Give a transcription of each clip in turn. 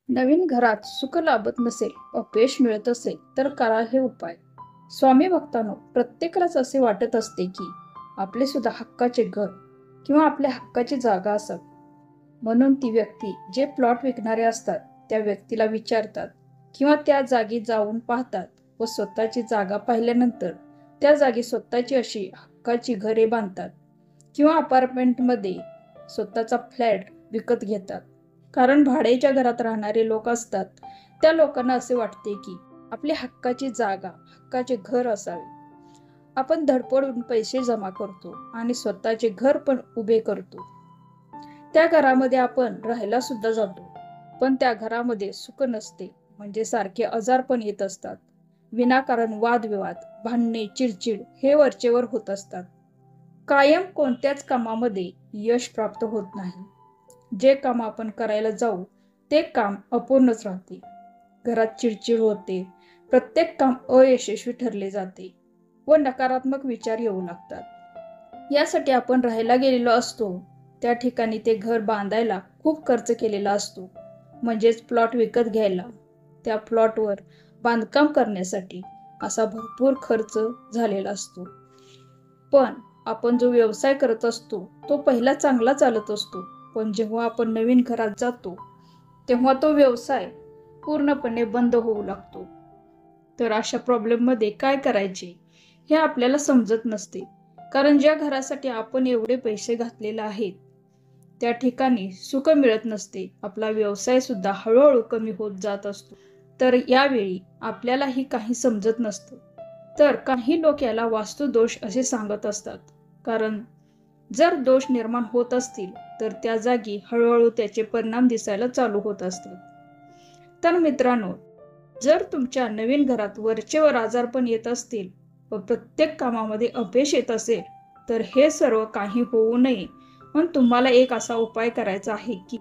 नवीन घरात सुख लाभत नसेल, अपयश मिळत असेल तर करा हे उपाय. स्वामी भक्तांनो, प्रत्येकालाच असे वाटत असते की आपले सुद्धा हक्काचे घर किंवा आपल्या हक्काची जागा असावी. म्हणून ती व्यक्ती जे प्लॉट विकणारे असतात त्या व्यक्तीला विचारतात किंवा त्या जागी जाऊन पाहतात व स्वतःची जागा पाहिल्यानंतर त्या जागी स्वतःची अशी हक्काची घरे बांधतात किंवा अपार्टमेंटमध्ये स्वतःचा फ्लॅट विकत घेतात. कारण भाड्याच्या घरात राहणारे लोक असतात त्या लोकांना असे वाटते की आपली हक्काची जागा, हक्काचे घर असावे. आपण धडपडून पैसे जमा करतो आणि स्वतःचे घर पण उभे करतो. त्या घरामध्ये आपण राहायला सुद्धा जातो, पण त्या घरामध्ये सुख नसते. म्हणजे सारखे आजार पण येत असतात. विनाकारण वादविवाद, भांडणे, चिडचिड हे वरचेवर होत असतात. कायम कोणत्याच कामामध्ये यश प्राप्त होत नाही. जे काम आपण करायला जाऊ ते काम अपूर्णच राहते. घरात चिडचिड होते, प्रत्येक काम अयशस्वी ठरले जाते व नकारात्मक विचार येऊ लागतात. यासाठी आपण राहायला गेलेलो असतो त्या ठिकाणी ते घर बांधायला खूप खर्च केलेला असतो. म्हणजेच प्लॉट विकत घ्यायला, त्या प्लॉटवर बांधकाम करण्यासाठी असा भरपूर खर्च झालेला असतो. पण आपण जो व्यवसाय करत असतो तो पहिला चांगला चालत असतो, पण जेव्हा आपण नवीन घरात जातो तेव्हा तो व्यवसाय पूर्णपणे बंद होऊ लागतो. तर अशा प्रॉब्लेममध्ये काय करायचे हे आपल्याला समजत नसते. कारण ज्या घरासाठी आपण एवढे पैसे घातलेले आहेत त्या ठिकाणी सुख मिळत नसते. आपला व्यवसाय सुद्धा हळूहळू कमी होत जात असतो. तर यावेळी आपल्यालाही काही समजत नसतं. तर काही लोक याला वास्तुदोष असे सांगत असतात. कारण जर दोष निर्माण होत असतील तर त्या जागी हळूहळू त्याचे परिणाम दिसायला चालू होत असतात. तर मित्रांनो, जर तुमच्या नवीन घरात वरचेवर आजारपण येत असतील व प्रत्येक कामामध्ये अपयश येत असेल तर हे सर्व काही होऊ नये म्हणून तुम्हाला एक असा उपाय करायचा आहे की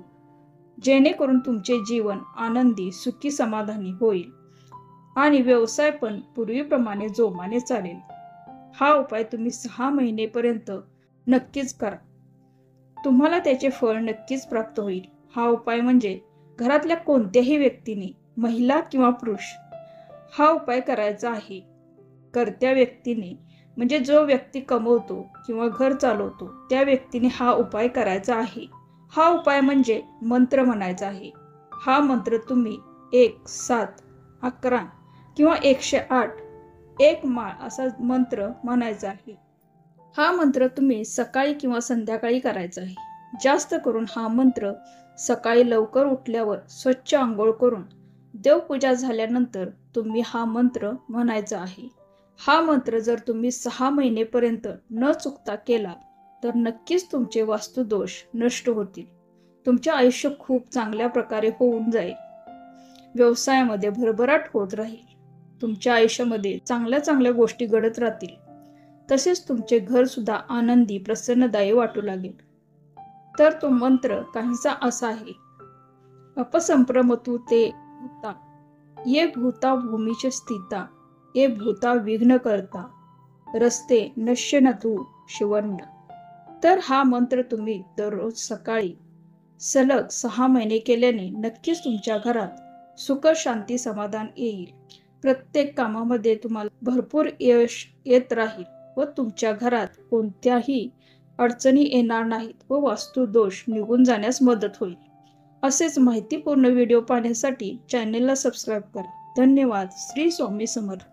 जेणेकरून तुमचे जीवन आनंदी, सुखी, समाधानी होईल आणि व्यवसाय पण पूर्वीप्रमाणे जोमाने चालेल. हा उपाय तुम्ही 6 महिनेपर्यंत नक्कीच करा. तुम्हाला त्याचे फळ नक्कीच प्राप्त होईल. हा उपाय म्हणजे घरातल्या कोणत्याही व्यक्तीने, महिला किंवा पुरुष, हा उपाय करायचा आहे. कर्त्या व्यक्तीने म्हणजे जो व्यक्ती कमवतो किंवा घर चालवतो त्या व्यक्तीने हा उपाय करायचा आहे. हा उपाय म्हणजे मंत्र म्हणायचा आहे. हा मंत्र तुम्ही 1, 7, 11 किंवा 108 एक माळ असा मंत्र म्हणायचा आहे. हा मंत्र तुम्ही सकाळी किंवा संध्याकाळी करायचा आहे. जास्त करून हा मंत्र सकाळी लवकर उठल्यावर स्वच्छ आंघोळ करून देवपूजा झाल्यानंतर तुम्ही हा मंत्र म्हणायचा आहे. हा मंत्र जर तुम्ही 6 महिनेपर्यंत न चुकता केला तर नक्कीच तुमचे वास्तुदोष नष्ट होतील. तुमचे आयुष्य खूप चांगल्या प्रकारे होऊन जाईल. व्यवसायामध्ये भरभराट होत राहील. तुमच्या आयुष्यामध्ये चांगल्या चांगल्या गोष्टी घडत राहतील. तसेच तुमचे घर सुद्धा आनंदी, प्रसन्नदायी वाटू लागेल. तर तो मंत्र काहीसा असा आहे. अपसंप्रमतु ते भूता, ये भूता भूमीचे स्थिता, ये भूता विघ्न करता, रस्ते नश्य न तू शिवण्य. तर हा मंत्र तुम्ही दररोज सकाळी सलग 6 महिने केल्याने नक्कीच तुमच्या घरात सुख, शांती, समाधान येईल. प्रत्येक कामामध्ये तुम्हाला भरपूर यश येत राहील व तुमच्या घरात कोणत्याही अडचणी येणार नाहीत व वास्तुदोष निघून जाण्यास मदत होईल. असेच माहितीपूर्ण व्हिडिओ पाहण्यासाठी चॅनेलला सबस्क्राईब करा. धन्यवाद. श्री स्वामी समर्थ.